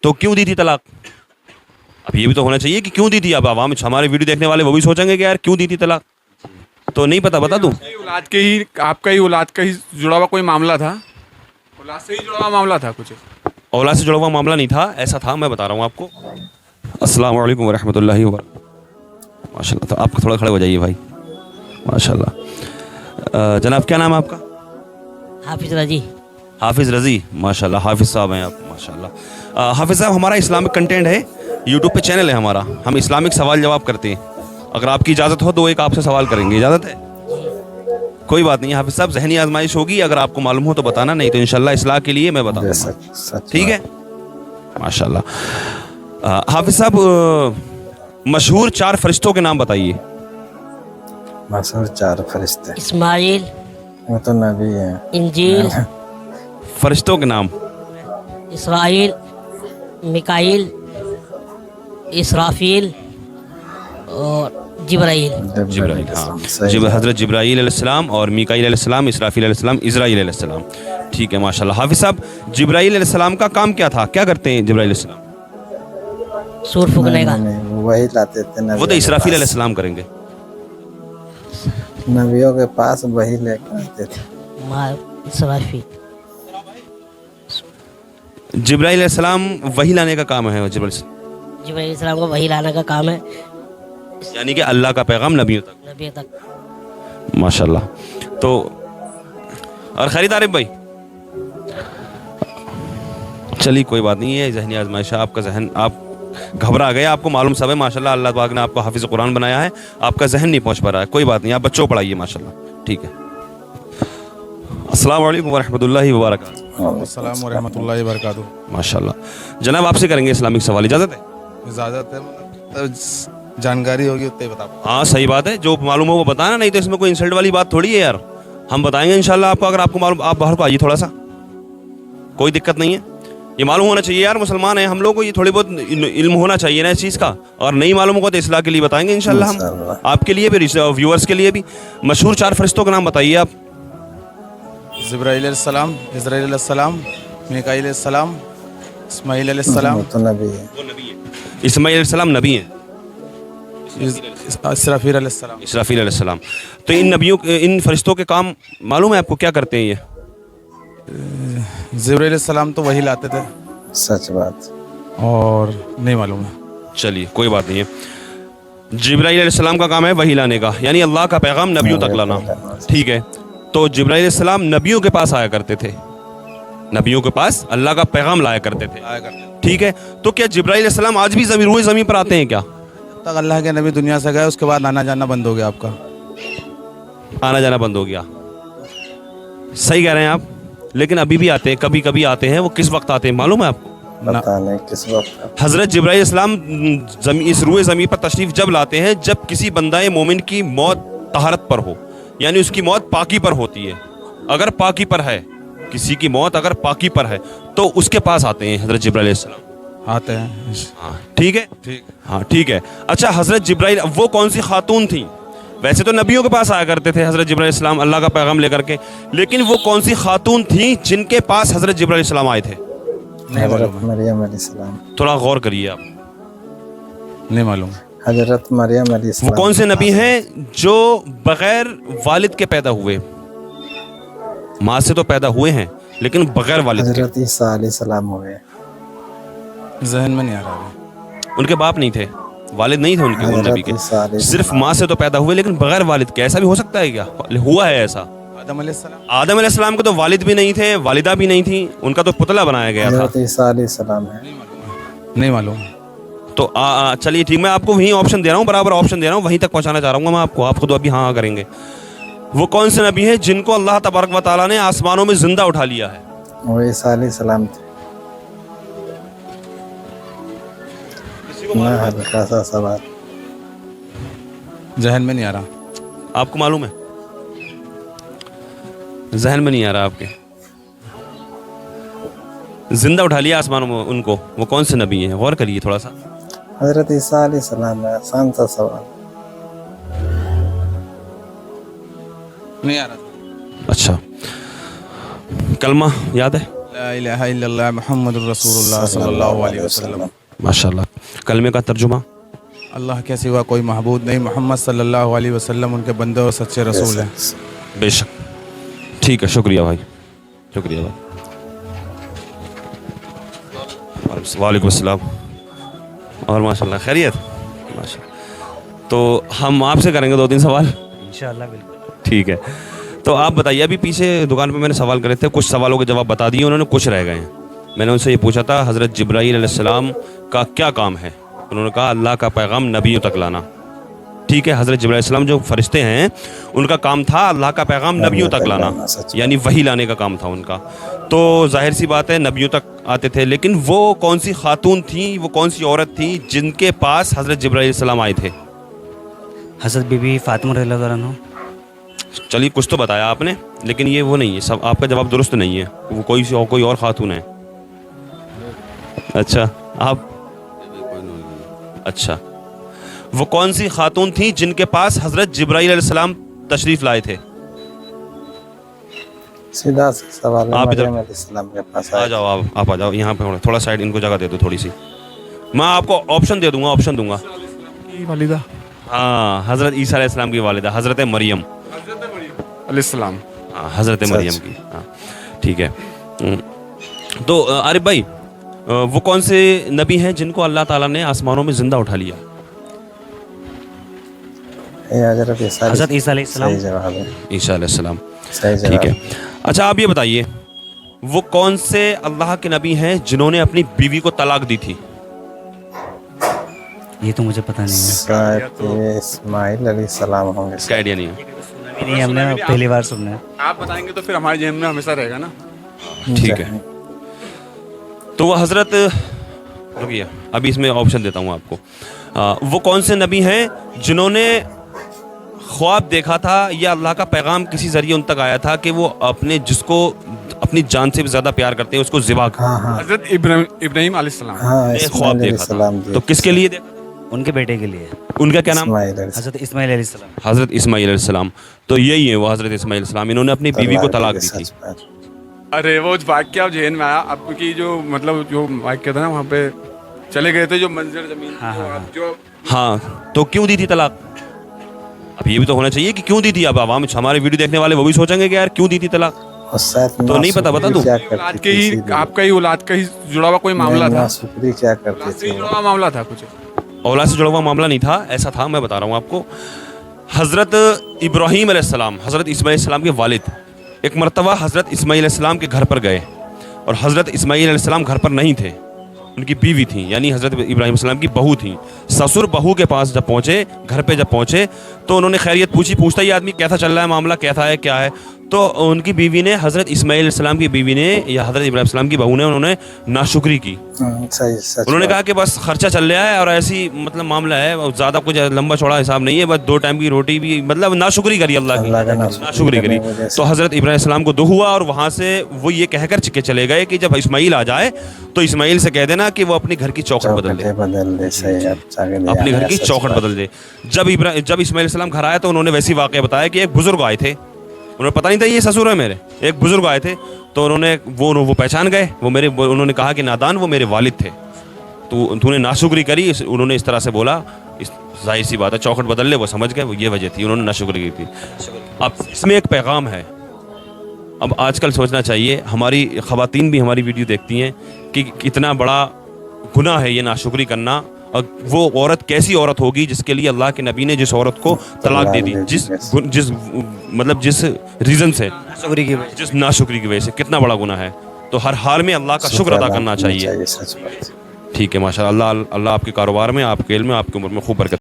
तो क्यों दी थी तलाक? अब ये भी तो होना चाहिए कि क्यों दी थी। अब आवाम हमारे वीडियो देखने वाले वो भी सोचेंगे कि यार क्यों दी थी तलाक। तो नहीं पता, बता दूं? औलाद के ही, आपका ही औलाद का ही जुड़ा हुआ कोई मामला था, औलाद से ही जुड़ा हुआ मामला था कुछ? औलाद से जुड़ा हुआ मामला नहीं था, ऐसा था, मैं बता रहा हूँ आपको। अस्सलाम वालेकुम वरहमतुल्लाहि वबरकातुहू। माशाल्लाह, तो आप थोड़ा खड़े हो जाइए भाई, माशाल्लाह। जनाब क्या नाम है आपका? हाफिज रजी। हाफिज़ रज़ी, माशाल्लाह, हाफिज़ साहब हैं आप, माशाल्लाह। हाफिज़ साहब, हमारा इस्लामिक कंटेंट है, यूट्यूब पे चैनल है हमारा, हम इस्लामिक सवाल जवाब करते हैं। अगर आपकी इजाज़त हो तो एक आपसे सवाल करेंगे, इजाज़त है? कोई बात नहीं हाफिज़ साहब, ज़हनी आजमाइश होगी, अगर आपको मालूम हो तो बताना, नहीं तो इंशाल्लाह इस्लाह के लिए मैं बताऊँगा, ठीक है? माशाल्लाह। हाफिज़ साहब, मशहूर 4 फरिश्तों के नाम बताइए। मशहूर 4 फरिश्ते, इस्माइल, वो तो नबी हैं। इंजील, फरिश्तों के नाम। इसराइल, मिकाइल, इसराफील और जिब्राइल। जिब्राइल, हाँ, हज़रत जिब्राइल अलैहिस्सलाम और मीकाईल अलैहिस्सलाम, इसराफील अलैहिस्सलाम, इज़राइल अलैहिस्सलाम, ठीक है, माशाल्लाह। हाफिज़ साहब, जिब्राइल अलैहिस्सलाम का काम क्या था, क्या करते हैं जिब्राइल अलैहिस्सलाम? सूर फूकने का। नहीं, वही लाते थे वो तो नबियों इसराफील अलैहिस्सलाम करेंगे। नबियों के पास वही लेकर आते थे। इसराफील। जिब्राइल अलैहिस्सलाम वही लाने का काम है, जिब्राइल इस्लाम को वही लाने का काम है, यानी कि अल्लाह का पैगाम नबियों तक, नबी तक। माशाल्लाह। तो और खरीद आरिफ भाई, चलिए कोई बात नहीं है, ज़हनी आजमाइश, आपका जहन, आप घबरा गए, आपको मालूम सब है, माशाल्लाह, अल्लाह पाक ने आपको हाफिज़ कुरान बनाया है, आपका जहन नहीं पहुंच पा रहा है, कोई बात नहीं, आप बच्चों पढ़ाइए, माशाल्लाह, ठीक है। अस्सलाम वालेकुम वरहमतुल्लाहि वबरकातुहू। अस्सलाम वरहमतुल्लाहि वबरकातुहू। माशाल्लाह। जनाब आपसे करेंगे इस्लामिक सवाल, इजाज़त है? इजाज़त है, मतलब जानकारी होगी उतने बता। हाँ सही बात है, जो मालूम हो वो बताना, नहीं तो इसमें कोई इंसल्ट वाली बात थोड़ी है यार, हम बताएंगे इंशाल्लाह आपको, अगर आपको मालूम, आप बाहर को आइए थोड़ा सा, कोई दिक्कत नहीं है, ये मालूम होना चाहिए यार, मुसलमान है हम लोग को, ये थोड़ी बहुत इल्म होना चाहिए ना इस चीज़ का, और नहीं मालूम होगा तो इस्लाह के लिए बताएंगे इंशाल्लाह हम, आपके लिए भी, व्यूअर्स के लिए भी। मशहूर 4 फरिश्तों का नाम बताइए आप। जिब्राइल अलैहिस्सलाम, इज़राइल अलैहिस्सलाम, मिकाईल अलैहिस्सलाम, इस्माइल अलैहिस्सलाम, वो तो नबी है। इस्माइल अलैहिस्सलाम नबी हैं, इसराफील अलैहिस्सलाम। इसराफील अलैहिस्सलाम। तो इन नबियों, इन फरिश्तों के काम मालूम है आपको, क्या करते हैं ये? जिब्राइल अलैहिस्सलाम तो वही लाते थे, सच बात। और नहीं मालूम है। चलिए कोई बात नहीं है, जिब्राइल अलैहिस्सलाम का काम है वही लाने का, यानी अल्लाह का पैगाम नबियों तक लाना, ठीक है। तो जिब्राइल अलैहिस्सलाम नबियों के पास आया करते थे, नबियों के पास अल्लाह का पैगाम लाया करते थे, ठीक है। तो क्या जिब्राइल अलैहिस्सलाम आज भी रूए ज़मीन पर आते हैं क्या? तक अल्लाह के नबी दुनिया से गए, उसके बाद आना जाना बंद हो गया आपका। आना जाना बंद हो गया, सही कह रहे हैं आप, लेकिन अभी भी आते हैं, कभी कभी आते हैं, वो किस वक्त आते हैं मालूम है आपको? पता नहीं किस वक्त। हज़रत जिब्राइल अलैहिस्सलाम इस रूए ज़मीन पर तशरीफ़ जब लाते हैं, जब किसी बंदाए मोमिन की मौत तहरत पर हो, यानी उसकी मौत पाकी पर होती है, अगर पाकी पर है, किसी की मौत अगर पाकी पर है तो उसके पास आते हैं हज़रत जिब्राइल अलैहिस्सलाम, आते हैं। हाँ ठीक है, ठीक। हाँ ठीक है। अच्छा, हज़रत जिब्राइल वो कौन सी खातून थी? वैसे तो नबियों के पास आया करते थे हज़रत जिब्राइल अलैहिस्सलाम अल्लाह का पैगाम लेकर के, लेकिन वो कौन सी खातून थी जिनके पास हज़रत जिब्राइल अलैहिस्सलाम आए थे? हजरत मरियम अलैहिस्सलाम। थोड़ा गौर करिए आप, नहीं मालूम। हजरत मरियम वो अलैहिस्सलाम। कौन से नबी हैं जो बगैर वालिद के पैदा हुए? माँ से तो पैदा हुए हैं लेकिन बगैर वालिद के। हजरत ईसा अलैहिस्सलाम हुए। जहन में नहीं आ रहा अभी। उनके बाप नहीं थे, वालिद नहीं थे उनके, उन नबी हजरत ईसा के, अलैहिस्सलाम। सिर्फ माँ से तो पैदा हुए लेकिन बगैर वालिद के। ऐसा भी हो सकता है क्या? हुआ है ऐसा? आदम अलैहिस्सलाम। आदम अलैहिस्सलाम के तो वालिद भी नहीं थे, वालिदा भी नहीं थी, उनका तो पुतला बनाया गया था। हजरत ईसा अलैहिस्सलाम है। नहीं मालूम। तो चलिए ठीक, मैं आपको वही ऑप्शन दे रहा हूँ, बराबर ऑप्शन दे रहा हूँ, वहीं तक पहुँचाना चाह रहा हूँ मैं आपको, आप खुद अभी हाँ करेंगे। वो कौन से नबी हैं जिनको अल्लाह तबारक व तआला ने आसमानों में जिंदा उठा लिया है? वो ईसा अलैहिस्सलाम थे। ना हल्का सा सवाल। जहन में नहीं आ रहा। आपको मालूम है? जहन में नहीं आ रहा आपके? जिंदा उठा लिया आसमानों में उनको, वो कौन से नबी हैं? गौर करिए थोड़ा सा। हजरत ईसा अलैहिस्सलाम है। आसान सा सवाल। नहीं आ रहा। अच्छा, कलमा याद है? لا الہ الا اللہ محمد الرسول اللہ صلی اللہ علیہ وسلم. माशाल्लाह. कलमे का तर्जुमा. اللہ کے سوا کوئی معبود نہیں, محمد صلی اللہ علیہ وسلم ان کے بندے اور سچے رسول ہیں. बेशक. ठीक है, शुक्रिया भाई, शुक्रिया भाई. वालेकुम अस्सलाम. और माशाल्लाह खैरियत. माशाल्लाह. तो हम आपसे करेंगे 2-3 सवाल. इंशाअल्लाह बिल्कुल. ठीक है. तो आप बताइए, अभी पीछे दुकान पे मैंने सवाल करे थे, कुछ सवालों के जवाब बता दिए उन्होंने, कुछ रह गए हैं. मैंने उनसे ये पूछा था हज़रत जिब्राईल अलैहिस्सलाम का क्या काम है. उन्होंने कहा अल्लाह का पैगाम नबियों तक लाना. ठीक है, हज़रत जिब्राईल अलैहिस्सलाम जो फरिश्ते हैं उनका काम था अल्लाह का पैगाम नबियों तक लाना, यानी वही लाने का काम था उनका. तो जाहिर सी बात है नबियों तक आते थे, लेकिन वो कौन सी खातून थी, वो कौन सी औरत थी जिनके पास हज़रत जिब्राईल अलैहिस्सलाम आए थे? हज़रत बीबी फातिमा रज़ियल्लाहु अन्हा. चलिए कुछ तो बताया आपने, लेकिन ये वो नहीं है, सब आपका जवाब दुरुस्त नहीं है. वो कोई और खातून है. अच्छा, आप अच्छा, वो कौन सी खातून थी जिनके पास हज़रत जिब्राईल अलैहिस्सलाम तशरीफ़ लाए थे? सीधा सा सवाल है, आप इधर- मरियम अलैहिस्सलाम के पास आ आए. जाओ, आप आ जाओ यहाँ पे. थोड़ा साइड इनको जगह दे दो थोड़ी सी. मैं आपको ऑप्शन दे दूंगा, ऑप्शन दूंगा. वालिदा हाँ, हज़रत ईसा अलैहिस्सलाम की वालिदा हज़रत मरियम. अलैहिस्सलाम. हाँ, हज़रत मरियम की. हाँ, ठीक है. तो आरिफ भाई, वो कौन से नबी हैं जिनको अल्लाह ताला ने आसमानों में ज़िंदा उठा लिया? ये हजरत ईसा हज़रत ईसा अलैहिस्सलाम. सही जवाब है, ईसा अलैहिस्सलाम. सही ठीक जवाब. है. अच्छा, आप ये बताइए, वो कौन से अल्लाह के नबी हैं जिन्होंने अपनी बीवी को तलाक दी थी? ये तो मुझे पता नहीं है. शायद ये इस्माइल अलैहिस्सलाम होंगे. इसका आइडिया नहीं है. अभी नहीं, हमने पहली बार सुना है. आप बताएंगे तो फिर हमारे जेहन में हमेशा रहेगा ना. ठीक है. तो वो हज़रत, रुकिए अभी इसमें ऑप्शन देता हूँ आपको. वो कौन से नबी हैं जिन्होंने ख्वाब देखा था या अल्लाह का पैगाम किसी ज़रिए उन तक आया था कि वो अपने जिसको अपनी जान से भी ज़्यादा प्यार करते हैं उसको ज़िबा हाँ हाँ हजरत इब्राहिम अलैहिस्सलाम. हाँ, ख्वाब इस्माइल देखा अलैहिस्सलाम था? तो किसके लिए देखा? उनके बेटे के लिए उनका क्या नाम? इस्माइल अलैहिस्सलाम. हज़रत इस्माइल अलैहिस्सलाम. हज़रत इस्माइल अलैहिस्सलाम. तो यही है वो हज़रत इस्माइल अलैहिस्सलाम. इन्होंने अपनी बीवी को तलाक दी थी. सच बात. अरे वो वाक्य जेहन में आया आपकी, जो मतलब जो वाक्य था ना, वहाँ पे चले गए थे जो मंजर जमीन. हाँ, हाँ, हाँ. जो हाँ, तो क्यों दी थी तलाक? अब ये भी तो होना चाहिए कि क्यों दी थी. अब आवाम, हमारे वीडियो देखने वाले वो भी सोचेंगे कि यार क्यों दी थी तलाक. और शायद तो नहीं पता, बता दूं? क्या औलाद करती के थी ही, इसीलिए. आपका ही औलाद का ही जुड़ा हुआ कोई मामला था. नासुकरी क्या औलाद करती से ही थी. जुड़ा हुआ मामला था कुछ. औलाद से जुड़ा हुआ मामला नहीं था, ऐसा था, मैं बता रहा हूँ आपको. हज़रत इब्राहीम अलैहिस्सलाम, हज़रत इस्माइल अलैहिस्सलाम के वालिद, एक मरतबा हज़रत इस्माइल अलैहिस्सलाम के घर पर गए और हज़रत इस्माइल अलैहिस्सलाम घर पर नहीं थे, उनकी बीवी थी, यानी हज़रत इब्राहीम अलैहिस्सलाम की बहू थी. ससुर बहू के पास जब पहुँचे, घर पे जब पहुँचे, तो उन्होंने खैरियत पूछी. पूछता ही आदमी कैसा चल रहा है मामला, कैसा है, क्या है. तो उनकी बीवी ने, हज़रत इस्माइल अलैहिस्सलाम की बीवी ने या हज़रत इब्राहीम अलैहिस्सलाम की बहू ने, उन्होंने नाशुक्री की. सही सच उन्होंने बात. कहा कि बस खर्चा चल रहा है और ऐसी मतलब मामला है, ज़्यादा कुछ लंबा चौड़ा हिसाब नहीं है, बस 2 टाइम की रोटी भी, मतलब नाशुक्री करी अल्लाह अल्लाह का की, नाशुक्री करी. वजह से. तो हज़रत इब्राहीम अलैहिस्सलाम को दुख हुआ और वहाँ से वो ये कहकर चिके चले गए कि जब इस्माइल आ जाए तो इस्माइल से कह देना कि वो अपनी घर की चौखट बदल दे, बदल दे. सही है, जाके ले अपने घर आया, की सच चौखट बात. बदल दे. जब इस्माइल अलैहिस्सलाम घर आए तो उन्होंने वैसी वाक़या बताया कि एक बुज़ुर्ग आए थे. उन्हें पता नहीं था ये ससुर है मेरे. एक बुज़ुर्ग आए थे तो उन्होंने वो पहचान गए, उन्होंने कहा कि नादान वो मेरे वालिद थे, तो तूने नाशुक्री करी. उन्होंने इस तरह से बोला. जाहिर सी बात है, चौखट बदल ले, वो समझ गए, वो ये वजह थी, उन्होंने नाशुक्री की थी. अब इसमें एक पैगाम है. अब आजकल सोचना चाहिए, हमारी ख़वातीन भी हमारी वीडियो देखती हैं कि कितना बड़ा गुनाह है ये नाशुक्री करना. और वो औरत कैसी औरत होगी जिसके लिए अल्लाह के नबी ने जिस औरत को तलाक दे दी, जिस रीज़न से, शुक्री की वजह जिस नाशुक्री की वजह से, कितना बड़ा गुनाह है. तो हर हाल में अल्लाह का शुक्र अदा करना चाहिए. सच बात. ठीक है, माशाअल्लाह. अल्लाह आपके कारोबार में, आपके इल्म में, आपकी उम्र में खूब बरकत